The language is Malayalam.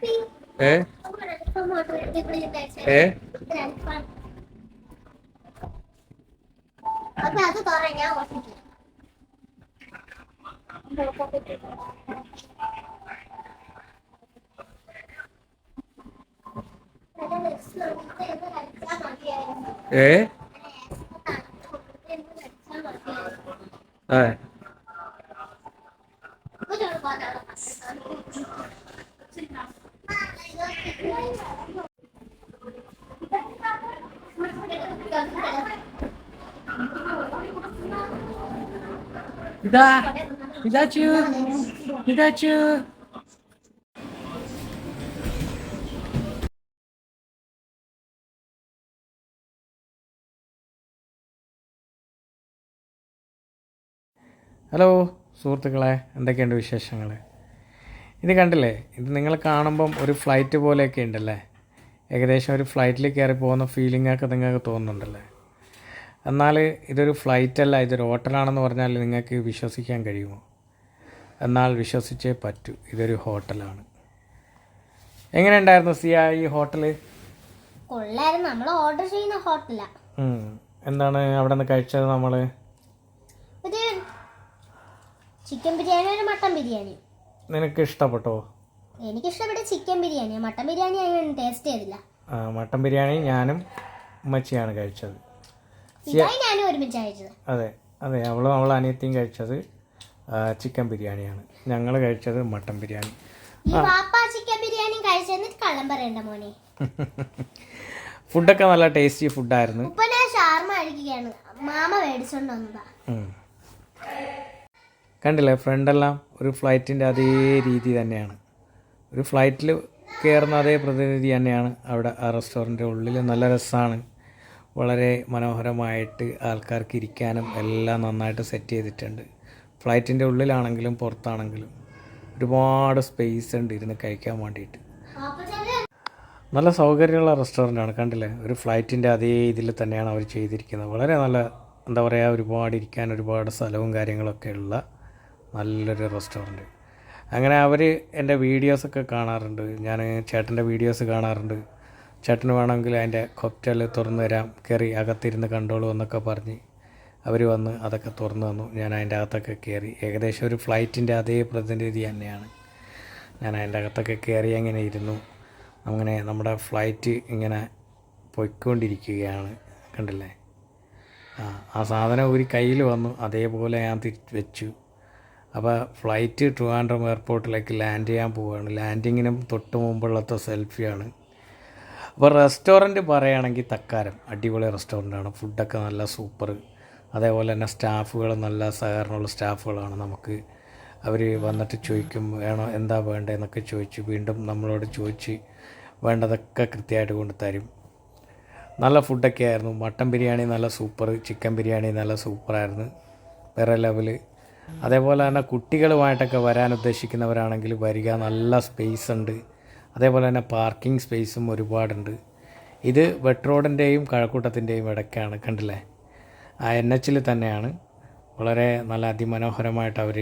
ഏ ഏ ഏ ആ ഇതാ ഇതാച്ചു ഇതാച്ചു ഹലോ സുഹൃത്തുക്കളെ, എന്തൊക്കെയുണ്ട് വിശേഷങ്ങൾ? ഇത് കണ്ടില്ലേ? ഇത് നിങ്ങൾ കാണുമ്പം ഒരു ഫ്ലൈറ്റ് പോലെയൊക്കെ ഉണ്ടല്ലേ? ഏകദേശം ഒരു ഫ്ലൈറ്റിൽ കയറി പോകുന്ന ഫീലിംഗൊക്കെ നിങ്ങൾക്ക് തോന്നുന്നുണ്ടല്ലേ? എന്നാൽ ഇതൊരു ഫ്ലൈറ്റല്ല, ഇതൊരു ഹോട്ടലാണെന്ന് പറഞ്ഞാൽ നിങ്ങൾക്ക് വിശ്വസിക്കാൻ കഴിയുമോ? എന്നാൽ വിശ്വസിച്ചേ പറ്റൂ, ഇതൊരു ഹോട്ടലാണ്. എങ്ങനെ ഉണ്ടായിരുന്നു സിയ ഈ ഹോട്ടൽ? കൊള്ളായിരുന്നു. നമ്മൾ ഓർഡർ ചെയ്യുന്ന ഹോട്ടലാ. എന്താണ് അവിടെ നിന്ന് കഴിച്ചത്? നമ്മൾ ഒരു ചിക്കൻ ബിരിയാണി, ഒരു മട്ടൻ ബിരിയാണി. നിനക്ക് ഇഷ്ടപ്പെട്ടോ? എനിക്ക് ഇഷ്ടപ്പെട്ട ചിക്കൻ ബിരിയാണി. മട്ടൻ ബിരിയാണി ഞാൻ ടേസ്റ്റ് ചെയ്തില്ല. മട്ടൻ ബിരിയാണി ഞാനും ഉമ്മച്ചിയാണ് കഴിച്ചത്. ഞാനും ഒരുമിച്ച് കഴിച്ചത്. അതെ അതെ, അവളും അനിയത്തിയും കഴിച്ചത് ചിക്കൻ ബിരിയാണിയാണ്. ഞങ്ങൾ കഴിച്ചത് മട്ടൻ ബിരിയാണി. ഈ വാപ്പ ചിക്കൻ ബിരിയാണി കഴിച്ചെന്ന് കള്ളം പറയണ്ട മോനെ. ഫുഡൊക്കെ നല്ല ടേസ്റ്റി ഫുഡായിരുന്നു. ഇപ്പൊ ഞാൻ ഷാർമ കഴിക്കുകയാണ്. മാമ മേടിച്ചോണ്ട് വന്നതാ. കണ്ടില്ലേ, ഫ്രണ്ടെല്ലാം ഒരു ഫ്ലൈറ്റിൻ്റെ അതേ രീതി തന്നെയാണ്. ഒരു ഫ്ലൈറ്റിൽ കയറുന്ന അതേ പ്രതിനിധി തന്നെയാണ് അവിടെ ആ റെസ്റ്റോറൻറ്റിൻ്റെ ഉള്ളിൽ. നല്ല രസമാണ്, വളരെ മനോഹരമായിട്ട് ആൾക്കാർക്ക് ഇരിക്കാനും എല്ലാം നന്നായിട്ട് സെറ്റ് ചെയ്തിട്ടുണ്ട്. ഫ്ലൈറ്റിൻ്റെ ഉള്ളിലാണെങ്കിലും പുറത്താണെങ്കിലും ഒരുപാട് സ്പേസ് ഉണ്ട് ഇരുന്ന് കഴിക്കാൻ വേണ്ടിയിട്ട്. നല്ല സൗകര്യമുള്ള റെസ്റ്റോറൻ്റാണ്. കണ്ടില്ലേ, ഒരു ഫ്ലൈറ്റിൻ്റെ അതേ ഇതിൽ തന്നെയാണ് അവർ ചെയ്തിരിക്കുന്നത്. വളരെ നല്ല, എന്താ പറയുക, ഒരുപാട് ഇരിക്കാൻ ഒരുപാട് സ്ഥലവും കാര്യങ്ങളൊക്കെ ഉള്ള നല്ലൊരു റെസ്റ്റോറൻറ്റ്. അങ്ങനെ അവർ എൻ്റെ വീഡിയോസൊക്കെ കാണാറുണ്ട്. ഞാൻ ചേട്ടൻ്റെ വീഡിയോസ് കാണാറുണ്ട്. ചേട്ടന് വേണമെങ്കിൽ അതിൻ്റെ കോക്ടെയിൽ തുറന്നു തരാം, കയറി അകത്തിരുന്ന് കണ്ടോളൂ എന്നൊക്കെ പറഞ്ഞ് അവർ വന്ന് അതൊക്കെ തുറന്നു തന്നു. ഞാൻ അതിൻ്റെ അകത്തൊക്കെ കയറി. ഏകദേശം ഒരു ഫ്ലൈറ്റിൻ്റെ അതേ പ്രതിനിധി തന്നെയാണ്. ഞാൻ അതിൻ്റെ അകത്തൊക്കെ കയറി അങ്ങനെ ഇരുന്നു. അങ്ങനെ നമ്മുടെ ഫ്ലൈറ്റ് ഇങ്ങനെ പോയിക്കൊണ്ടിരിക്കുകയാണ്. കണ്ടില്ലേ, ആ സാധനം ഒരു കയ്യിൽ വന്നു, അതേപോലെ ഞാൻ വെച്ചു. അപ്പോൾ ഫ്ലൈറ്റ് ട്രിവാൻഡ്രം എയർപോർട്ടിലേക്ക് ലാൻഡ് ചെയ്യാൻ പോവുകയാണ്. ലാൻഡിങ്ങിനും തൊട്ട് മുമ്പുള്ളത്തെ സെൽഫിയാണ്. അപ്പോൾ റെസ്റ്റോറൻറ്റ് പറയുകയാണെങ്കിൽ തക്കാരം അടിപൊളി റെസ്റ്റോറൻറ്റാണ്. ഫുഡൊക്കെ നല്ല സൂപ്പർ. അതേപോലെ തന്നെ സ്റ്റാഫുകൾ നല്ല സഹകരണമുള്ള സ്റ്റാഫുകളാണ്. നമുക്ക് അവർ വന്നിട്ട് ചോദിക്കും വേണോ എന്താ വേണ്ടതെന്നൊക്കെ ചോദിച്ച് വീണ്ടും നമ്മളോട് ചോദിച്ച് വേണ്ടതൊക്കെ കൃത്യമായിട്ട് കൊണ്ട് തരും. നല്ല ഫുഡൊക്കെ ആയിരുന്നു. മട്ടൻ ബിരിയാണി നല്ല സൂപ്പർ, ചിക്കൻ ബിരിയാണി നല്ല സൂപ്പറായിരുന്നു, വേറെ ലെവല്. അതേപോലെ തന്നെ കുട്ടികളുമായിട്ടൊക്കെ വരാൻ ഉദ്ദേശിക്കുന്നവരാണെങ്കിൽ വരിക, നല്ല സ്പേസ് ഉണ്ട്. അതേപോലെ തന്നെ പാർക്കിംഗ് സ്പേസും ഒരുപാടുണ്ട്. ഇത് വെട്ട് റോഡിൻ്റെയും കഴക്കൂട്ടത്തിൻ്റെയും ഇടയ്ക്കാണ്. കണ്ടില്ലേ, ആ NH തന്നെയാണ്. വളരെ നല്ല അതിമനോഹരമായിട്ട് അവർ